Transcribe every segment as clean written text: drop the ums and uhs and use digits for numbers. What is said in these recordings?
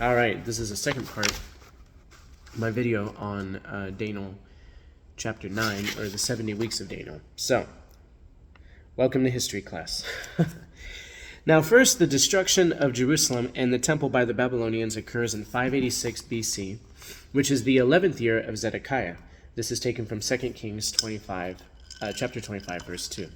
All right, this is the second part of my video on Daniel chapter 9, or the 70 weeks of Daniel. So, welcome to history class. Now, first, the destruction of Jerusalem and the temple by the Babylonians occurs in 586 BC, which is the 11th year of Zedekiah. This is taken from 2 Kings chapter 25, verse 2.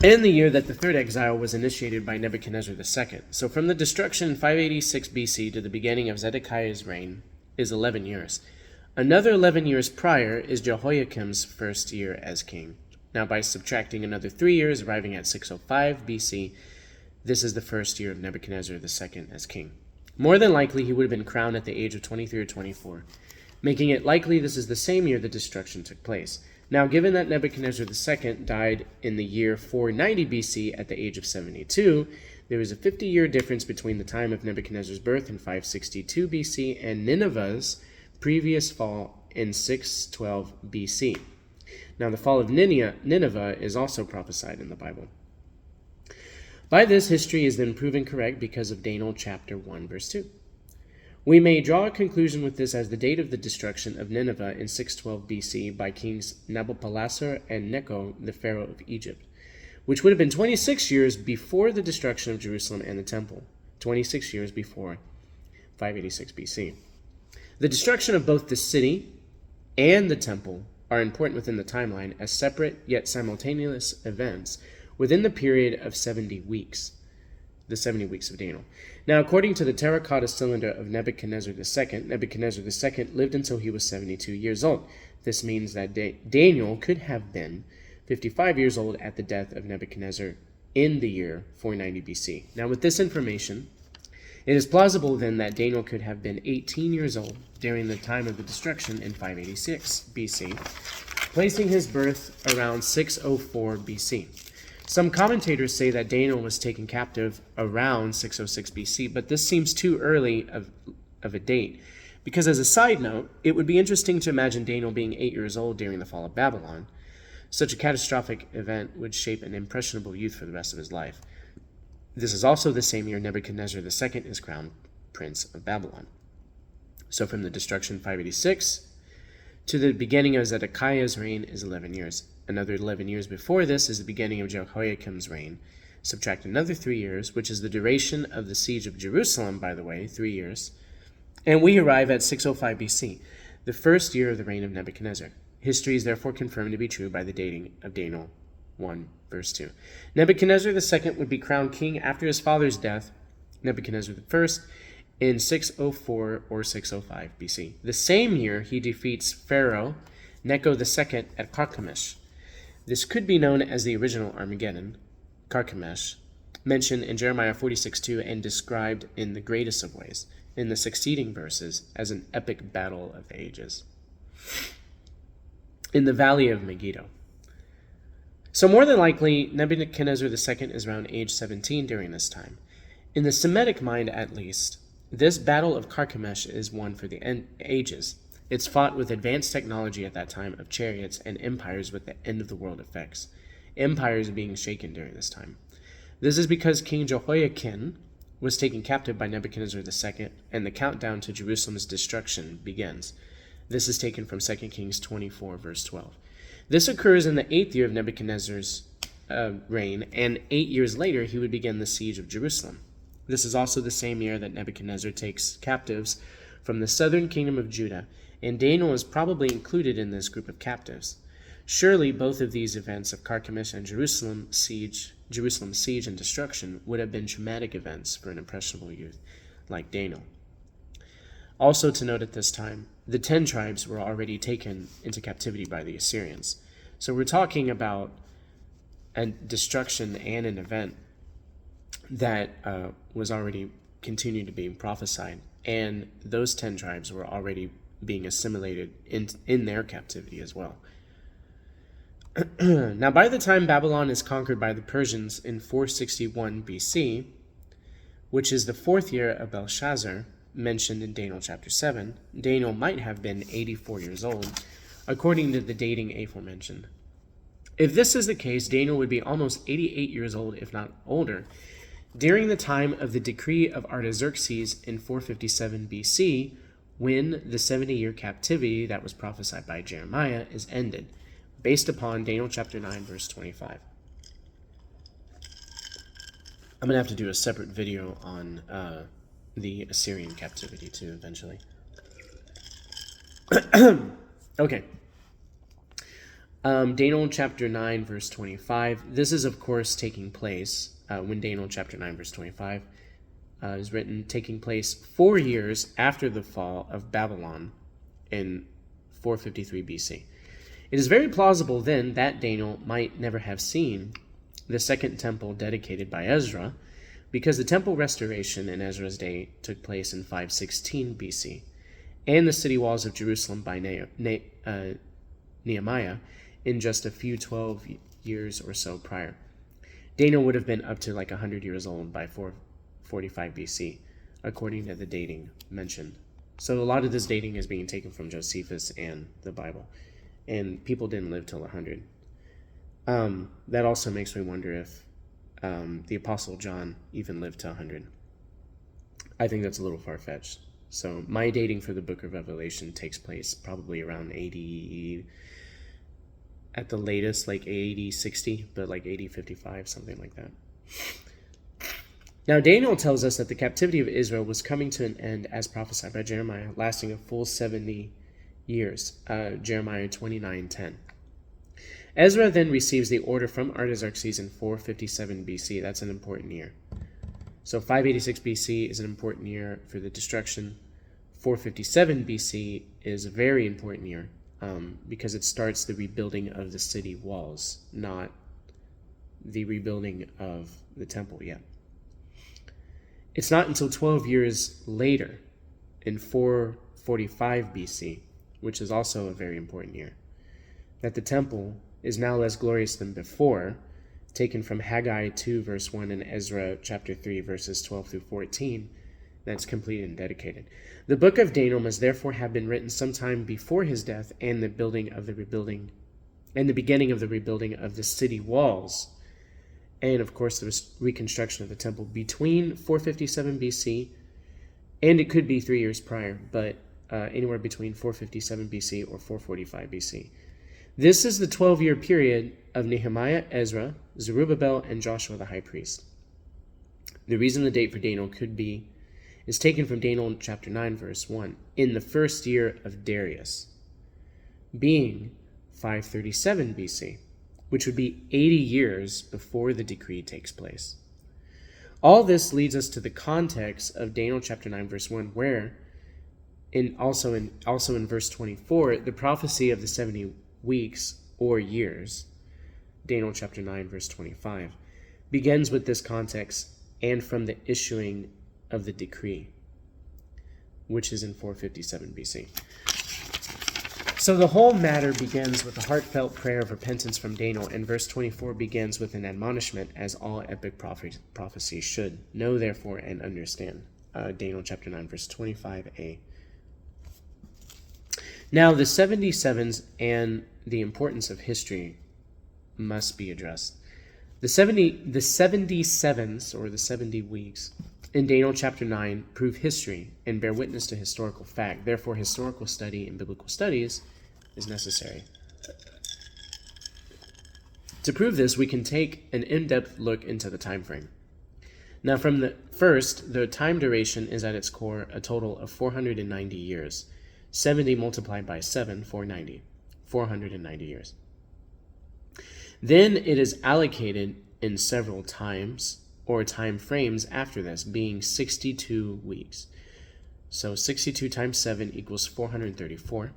In the year that the third exile was initiated by Nebuchadnezzar II. So from the destruction in 586 BC to the beginning of Zedekiah's reign is 11 years. Another 11 years prior is Jehoiakim's first year as king. Now by subtracting another 3 years, arriving at 605 BC, this is the first year of Nebuchadnezzar II as king. More than likely, he would have been crowned at the age of 23 or 24, making it likely this is the same year the destruction took place. Now, given that Nebuchadnezzar II died in the year 490 BC at the age of 72, there is a 50-year difference between the time of Nebuchadnezzar's birth in 562 BC and Nineveh's previous fall in 612 BC. Now, the fall of Nineveh is also prophesied in the Bible. By this, history is then proven correct because of Daniel chapter 1, verse 2. We may draw a conclusion with this as the date of the destruction of Nineveh in 612 BC by kings Nabopolassar and Necho, the pharaoh of Egypt, which would have been 26 years before the destruction of Jerusalem and the temple, 26 years before 586 BC. The destruction of both the city and the temple are important within the timeline as separate yet simultaneous events within the period of 70 weeks. The 70 weeks of Daniel. Now, according to the terracotta cylinder of Nebuchadnezzar II, Nebuchadnezzar II lived until he was 72 years old. This means that Daniel could have been 55 years old at the death of Nebuchadnezzar in the year 490 BC. Now, with this information, it is plausible then that Daniel could have been 18 years old during the time of the destruction in 586 BC, placing his birth around 604 BC. Some commentators say that Daniel was taken captive around 606 BC, but this seems too early of a date, because as a side note, it would be interesting to imagine Daniel being 8 years old during the fall of Babylon. Such a catastrophic event would shape an impressionable youth for the rest of his life. This is also the same year Nebuchadnezzar II is crowned Prince of Babylon. So from the destruction 586 to the beginning of Zedekiah's reign is 11 years. Another 11 years before this is the beginning of Jehoiakim's reign. Subtract another 3 years, which is the duration of the siege of Jerusalem, by the way, 3 years. And we arrive at 605 BC, the first year of the reign of Nebuchadnezzar. History is therefore confirmed to be true by the dating of Daniel 1, verse 2. Nebuchadnezzar II would be crowned king after his father's death, Nebuchadnezzar I, in 604 or 605 BC. The same year, he defeats Pharaoh Necho II at Carchemish. This could be known as the original Armageddon, Carchemish, mentioned in Jeremiah 46:2 and described in the greatest of ways in the succeeding verses as an epic battle of the ages. In the valley of Megiddo. So more than likely, Nebuchadnezzar II is around age 17 during this time. In the Semitic mind, at least, this battle of Carchemish is one for the ages. It's fought with advanced technology at that time of chariots and empires with the end of the world effects. Empires being shaken during this time. This is because King Jehoiakim was taken captive by Nebuchadnezzar II, and the countdown to Jerusalem's destruction begins. This is taken from 2 Kings 24, verse 12. This occurs in the 8th year of Nebuchadnezzar's reign, and 8 years later he would begin the siege of Jerusalem. This is also the same year that Nebuchadnezzar takes captives from the southern kingdom of Judah, and Daniel is probably included in this group of captives. Surely both of these events of Carchemish and Jerusalem's siege and destruction would have been traumatic events for an impressionable youth like Daniel. Also to note at this time, the 10 tribes were already taken into captivity by the Assyrians. So we're talking about a destruction and an event that was already continued to be prophesied, and those 10 tribes were already being assimilated in their captivity as well. Now, by the time Babylon is conquered by the Persians in 461 BC, which is the 4th year of Belshazzar, mentioned in Daniel chapter 7, Daniel might have been 84 years old, according to the dating aforementioned. If this is the case, Daniel would be almost 88 years old, if not older, During the time of the decree of Artaxerxes in 457 BC, when the 70-year captivity that was prophesied by Jeremiah is ended, based upon Daniel chapter 9, verse 25. I'm going to have to do a separate video on the Assyrian captivity too, eventually. Okay. Daniel chapter 9, verse 25. This is, of course, taking place when Daniel chapter 9, verse 25 is written, taking place 4 years after the fall of Babylon in 453 BC. It is very plausible then that Daniel might never have seen the second temple dedicated by Ezra, because the temple restoration in Ezra's day took place in 516 BC, and the city walls of Jerusalem by Nehemiah in just a few 12 years or so prior. Daniel would have been up to like 100 years old by 445 BC, according to the dating mentioned. So a lot of this dating is being taken from Josephus and the Bible, and people didn't live till 100. That also makes me wonder if the Apostle John even lived to 100. I think that's a little far-fetched. So my dating for the book of Revelation takes place probably around 80, at the latest, like 80, 60, but like 80, 55, something like that. Now, Daniel tells us that the captivity of Israel was coming to an end as prophesied by Jeremiah, lasting a full 70 years, Jeremiah 29:10. Ezra then receives the order from Artaxerxes in 457 BC. That's an important year. So 586 BC is an important year for the destruction. 457 BC is a very important year because it starts the rebuilding of the city walls, not the rebuilding of the temple yet. It's not until 12 years later, in 445 BC, which is also a very important year, that the temple is now less glorious than before, taken from Haggai 2, verse 1, and Ezra chapter 3, verses 12 through 14, that's completed and dedicated. The book of Daniel must therefore have been written sometime before his death and the beginning of the rebuilding of the city walls, and of course the reconstruction of the temple between 457 BC, and it could be 3 years prior, but anywhere between 457 BC or 445 BC. This is the 12-year period of Nehemiah, Ezra, Zerubbabel, and Joshua the high priest. The reason the date for Daniel is taken from Daniel chapter 9, verse 1, in the first year of Darius, being 537 BC, which would be 80 years before the decree takes place. All this leads us to the context of Daniel chapter 9, verse 1, where, also in verse 24, the prophecy of the 70 weeks or years, Daniel chapter 9, verse 25, begins with this context and from the issuing of the decree, which is in 457 BC. So the whole matter begins with a heartfelt prayer of repentance from Daniel, and verse 24 begins with an admonishment, as all epic prophecy should. Know therefore and understand. Daniel chapter 9, verse 25a. Now, the 77s and the importance of history must be addressed. The 77s, or the 70 weeks, in Daniel chapter 9 prove history and bear witness to historical fact. Therefore, historical study in biblical studies is necessary. To prove this, we can take an in-depth look into the time frame. Now, from the first, the time duration is at its core a total of 490 years. 70 multiplied by 7, 490. 490 years. Then it is allocated in several times or time frames after this, being 62 weeks. So 62 times 7 equals 434.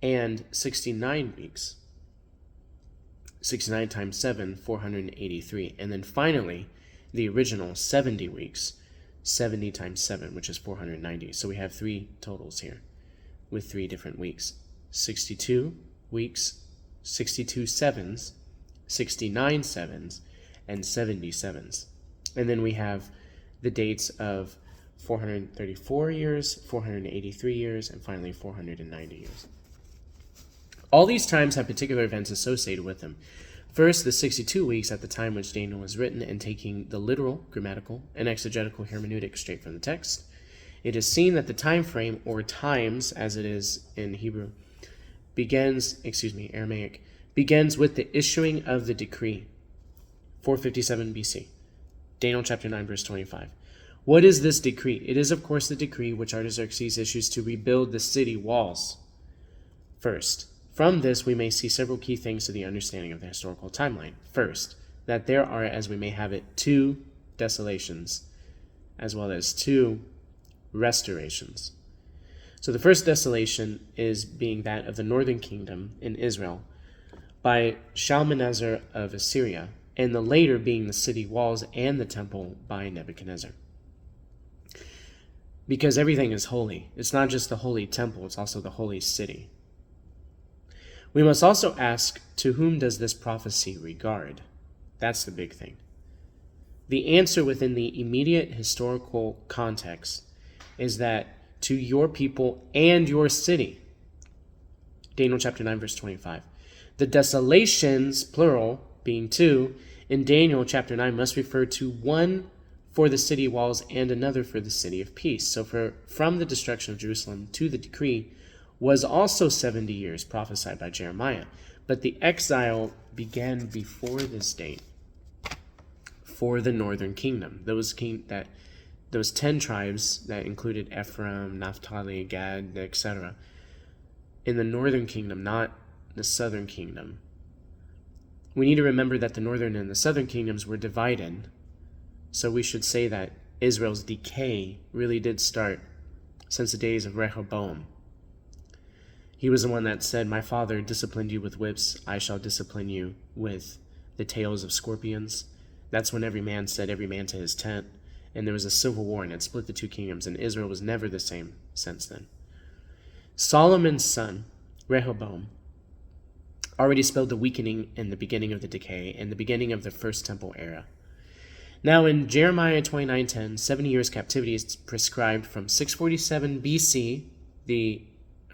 And 69 weeks. 69 times 7, 483. And then finally, the original 70 weeks, 70 times 7, which is 490. So we have 3 totals here with 3 different weeks. 62 weeks, 62 sevens, 69 sevens, and 70 sevens. And then we have the dates of 434 years, 483 years, and finally 490 years. All these times have particular events associated with them. First, the 62 weeks at the time which Daniel was written, and taking the literal, grammatical, and exegetical hermeneutic straight from the text, it is seen that the time frame, or times as it is in Hebrew, Aramaic, begins with the issuing of the decree, 457 BC. Daniel chapter 9, verse 25. What is this decree? It is, of course, the decree which Artaxerxes issues to rebuild the city walls. First, from this we may see several key things to the understanding of the historical timeline. First, that there are, as we may have it, 2 desolations, as well as 2 restorations. So the first desolation is being that of the northern kingdom in Israel by Shalmaneser of Assyria, and the later being the city walls and the temple by Nebuchadnezzar. Because everything is holy. It's not just the holy temple, it's also the holy city. We must also ask, to whom does this prophecy regard? That's the big thing. The answer within the immediate historical context is that to your people and your city. Daniel chapter 9, verse 25. The desolations, plural, being 2, in Daniel chapter 9 must refer to one for the city walls and another for the city of peace. So from the destruction of Jerusalem to the decree was also 70 years prophesied by Jeremiah. But the exile began before this date for the northern kingdom. Those 10 tribes that included Ephraim, Naphtali, Gad, etc. in the northern kingdom, not the southern kingdom. We need to remember that the northern and the southern kingdoms were divided. So we should say that Israel's decay really did start since the days of Rehoboam. He was the one that said, "My father disciplined you with whips, I shall discipline you with the tails of scorpions." That's when every man said, every man to his tent. And there was a civil war, and it split the 2 kingdoms, and Israel was never the same since then. Solomon's son, Rehoboam, already spelled the weakening and the beginning of the decay and the beginning of the First Temple era. Now in Jeremiah 29:10, 70 years captivity is prescribed from 647 BC, the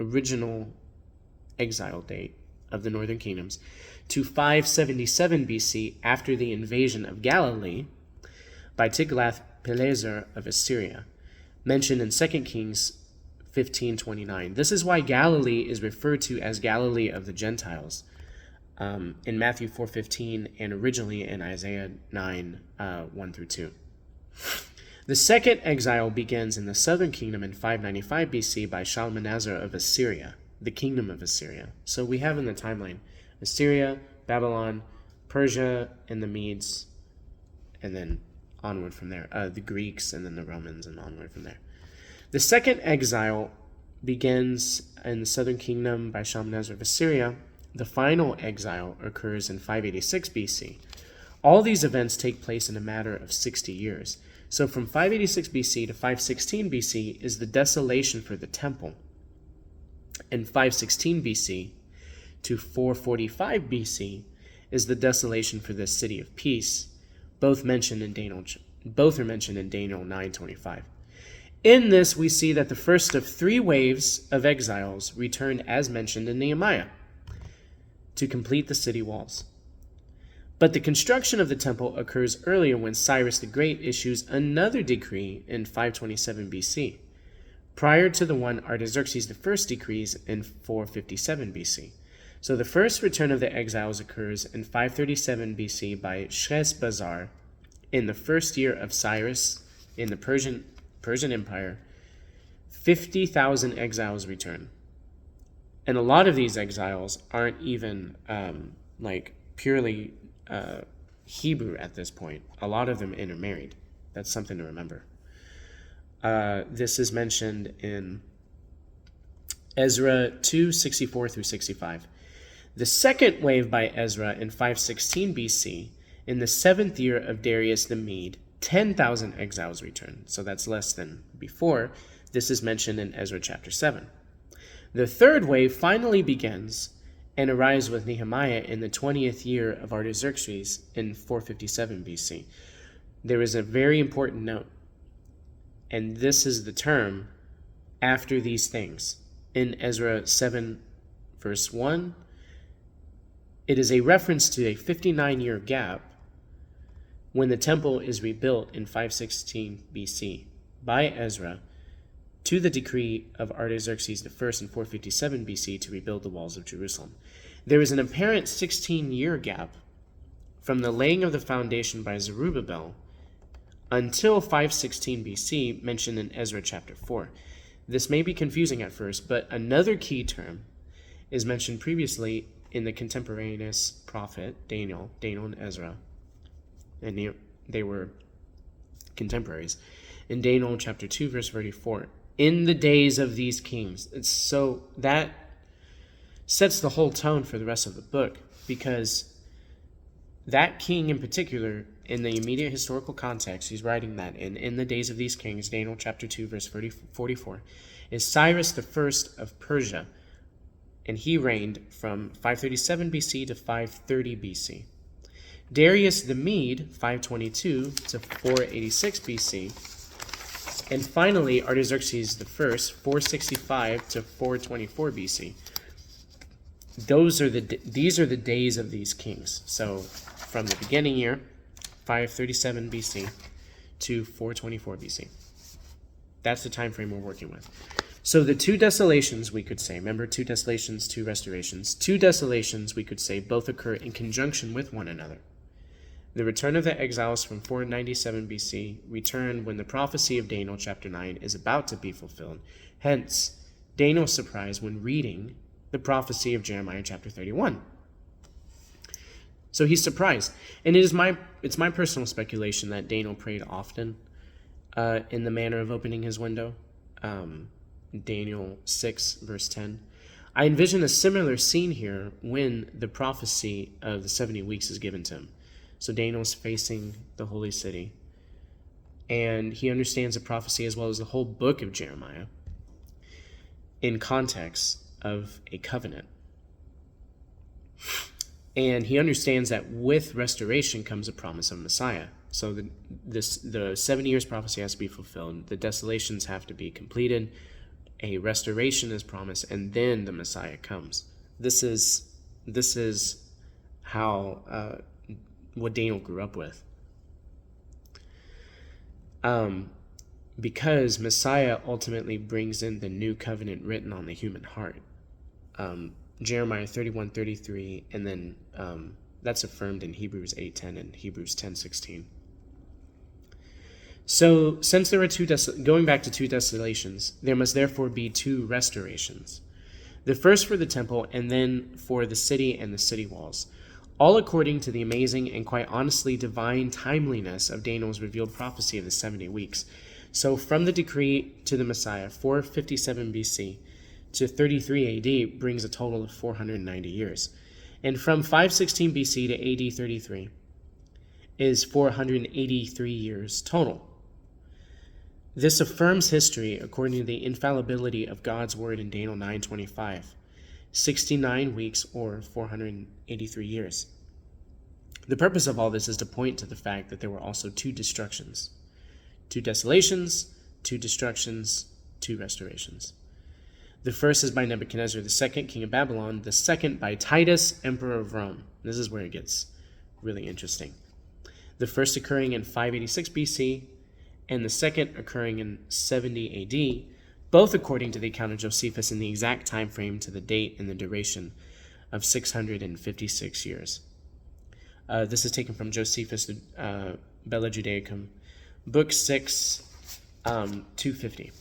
original exile date of the northern kingdoms, to 577 BC after the invasion of Galilee by Tiglath-Pileser of Assyria, mentioned in 2 Kings 15:29. This is why Galilee is referred to as Galilee of the Gentiles in Matthew 4:15 and originally in Isaiah 9, 1 through 2. The second exile begins in the southern kingdom in 595 BC by Shalmaneser of Assyria, the kingdom of Assyria. So we have in the timeline Assyria, Babylon, Persia, and the Medes, and then onward from there. The Greeks, and then the Romans, and onward from there. The second exile begins in the southern kingdom by Shalmaneser of Assyria. The final exile occurs in 586 BC. All these events take place in a matter of 60 years. So from 586 BC to 516 BC is the desolation for the temple. And 516 BC to 445 BC is the desolation for the city of peace. Both are mentioned in Daniel 9:25. In this, we see that the first of 3 waves of exiles returned as mentioned in Nehemiah to complete the city walls. But the construction of the temple occurs earlier when Cyrus the Great issues another decree in 527 BC, prior to the one Artaxerxes I decrees in 457 BC. So the first return of the exiles occurs in 537 BC by Sheshbazzar in the first year of Cyrus in the Persian Empire. 50,000 exiles return. And a lot of these exiles aren't even purely Hebrew at this point. A lot of them intermarried. That's something to remember. This is mentioned in Ezra 2:64 through 65. The second wave by Ezra in 516 BC, in the 7th year of Darius the Mede, 10,000 exiles return. So that's less than before. This is mentioned in Ezra chapter 7. The third wave finally begins and arrives with Nehemiah in the 20th year of Artaxerxes in 457 BC. There is a very important note, and this is the term "after these things." In Ezra 7, verse 1, It is a reference to a 59-year gap when the temple is rebuilt in 516 BC by Ezra to the decree of Artaxerxes I in 457 BC to rebuild the walls of Jerusalem. There is an apparent 16-year gap from the laying of the foundation by Zerubbabel until 516 BC, mentioned in Ezra chapter 4. This may be confusing at first, but another key term is mentioned previously in the contemporaneous prophet Daniel and Ezra, and they were contemporaries. In Daniel chapter 2, verse 34, in the days of these kings. So that sets the whole tone for the rest of the book, because that king in particular, in the immediate historical context, he's writing that in the days of these kings, Daniel chapter 2, verse 44, is Cyrus the First of Persia, and he reigned from 537 BC to 530 BC. Darius the Mede, 522 to 486 BC. And finally, Artaxerxes I, 465 to 424 BC. These are the days of these kings. So from the beginning year, 537 BC to 424 BC. That's the time frame we're working with. So the two desolations, we could say, remember, two desolations, two restorations. Two desolations, we could say, both occur in conjunction with one another. The return of the exiles from 497 BC return when the prophecy of Daniel chapter 9 is about to be fulfilled. Hence, Daniel's surprise when reading the prophecy of Jeremiah chapter 31. So he's surprised. And it's my personal speculation that Daniel prayed often in the manner of opening his window. Daniel 6, verse 10. I envision a similar scene here when the prophecy of the 70 weeks is given to him. So Daniel's facing the holy city, and he understands the prophecy as well as the whole book of Jeremiah in context of a covenant. And he understands that with restoration comes a promise of Messiah. So the 70 years prophecy has to be fulfilled. The desolations have to be completed. A restoration is promised, and then the Messiah comes. This is how what Daniel grew up with. Because Messiah ultimately brings in the new covenant written on the human heart. Jeremiah 31:33, and then that's affirmed in Hebrews 8:10 and Hebrews 10:16. So, since there are going back to two desolations, there must therefore be two restorations. The first for the temple, and then for the city and the city walls, all according to the amazing and quite honestly divine timeliness of Daniel's revealed prophecy of the 70 weeks. So, from the decree to the Messiah, 457 BC to 33 AD brings a total of 490 years. And from 516 BC to AD 33 is 483 years total. This affirms history according to the infallibility of God's word in Daniel 9:25, 69 weeks or 483 years. The purpose of all this is to point to the fact that there were also two destructions, two desolations, two destructions, two restorations. The first is by Nebuchadnezzar II, king of Babylon. The second by Titus, emperor of Rome. This is where it gets really interesting. The first occurring in 586 BC, and the second occurring in 70 AD, both according to the account of Josephus in the exact time frame to the date and the duration of 656 years. This is taken from Josephus, Bella Judaicum, book 6, 250.